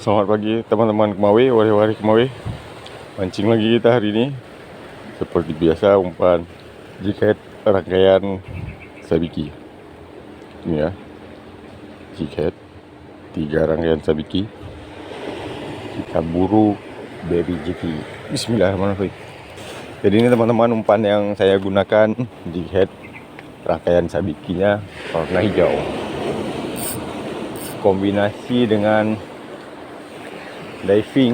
Selamat pagi teman-teman Kemawi, wari-wari Kemawi. Mancing lagi kita hari ini. Seperti biasa umpan jikhead rangkaian sabiki. Ini ya, jikhead 3 rangkaian sabiki. Kita buru baby jiki. Bismillahirrahmanirrahim. Jadi ini teman-teman umpan yang saya gunakan jikhead rangkaian sabikinya warna hijau. Kombinasi dengan diving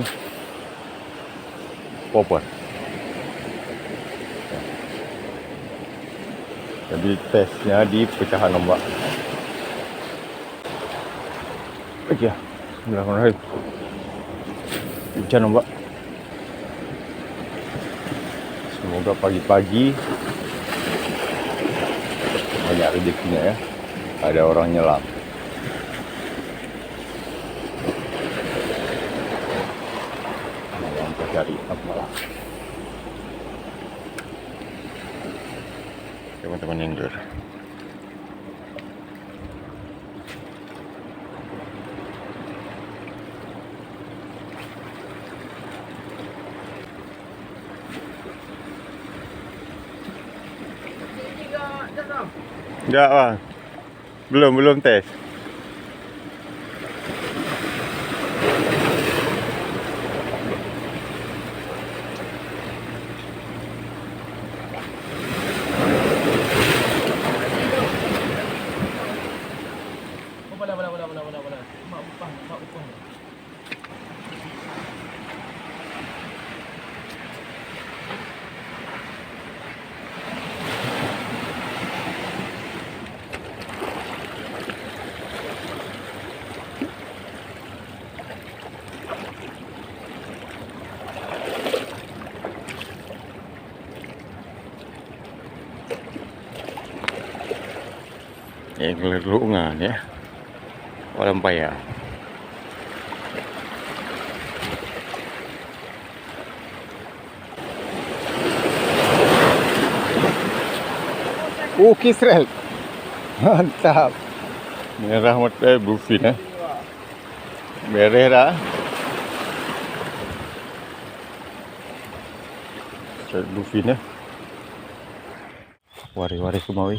popper. Jadi tesnya di pecahan ombak. Oke, bismillahirrahmanirrahim. Hujan ombak. Semoga pagi-pagi banyak rezekinya ya. Ada orang nyelam. Cari apa teman-teman angler. Enggak bang, belum tes. Yang kelirungan ya, orang payah. Kisrel, mantap. Merah mata bluefin ya, merah bluefin ya, wari-wari Kemawi.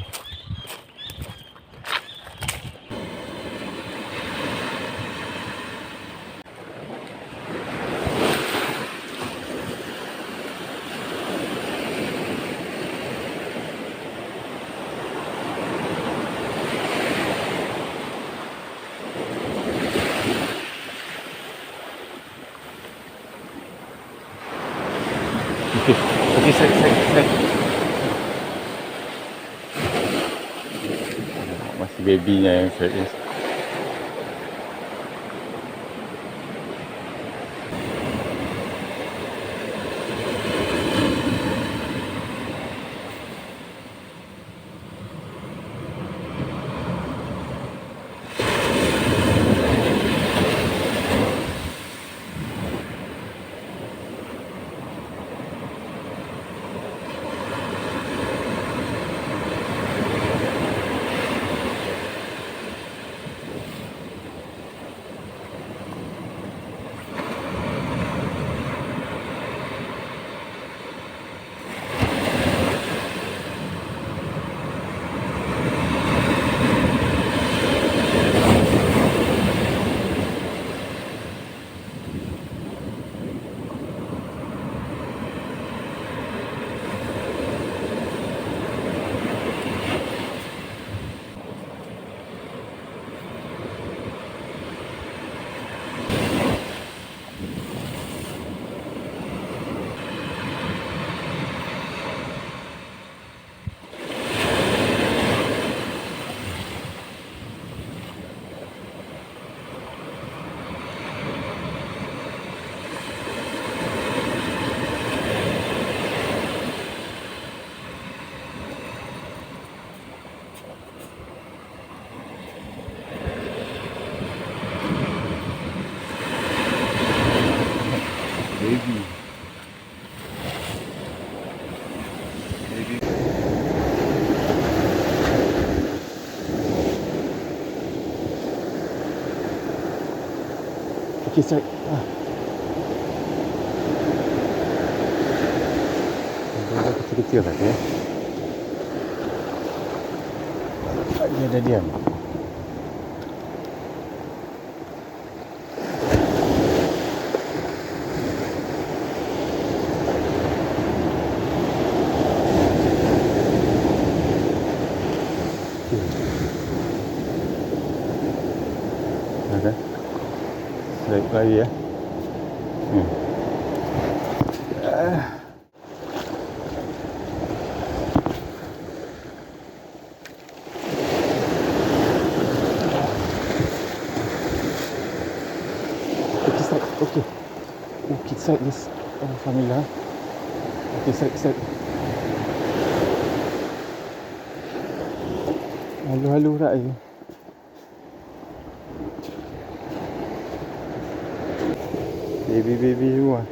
Oke, saya. Masih babynya yang serius. Okay, strike. Dia kecil-kecil tadi ya. Dia dah diam. Okay. Strike lagi ya. Okay, strike. Okay. Okay, strike this. Alhamdulillah. Okay, strike. Halu-halu tak je. Baby semua.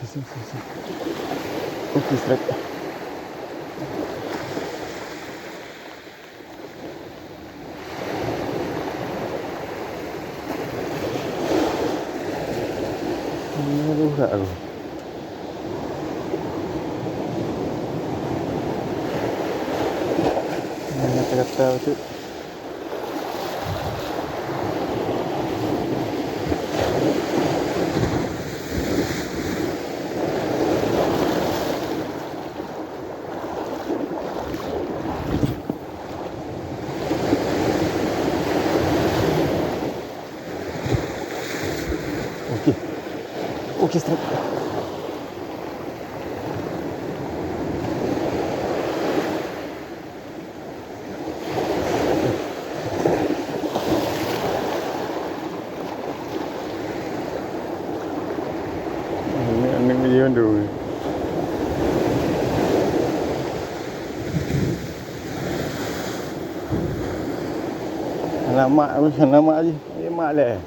Sini. Okay, strike. Ini lurak aku. Ini kata-kata tu. Okay, strike. Ini dia tu. Alamak je. Mak leh.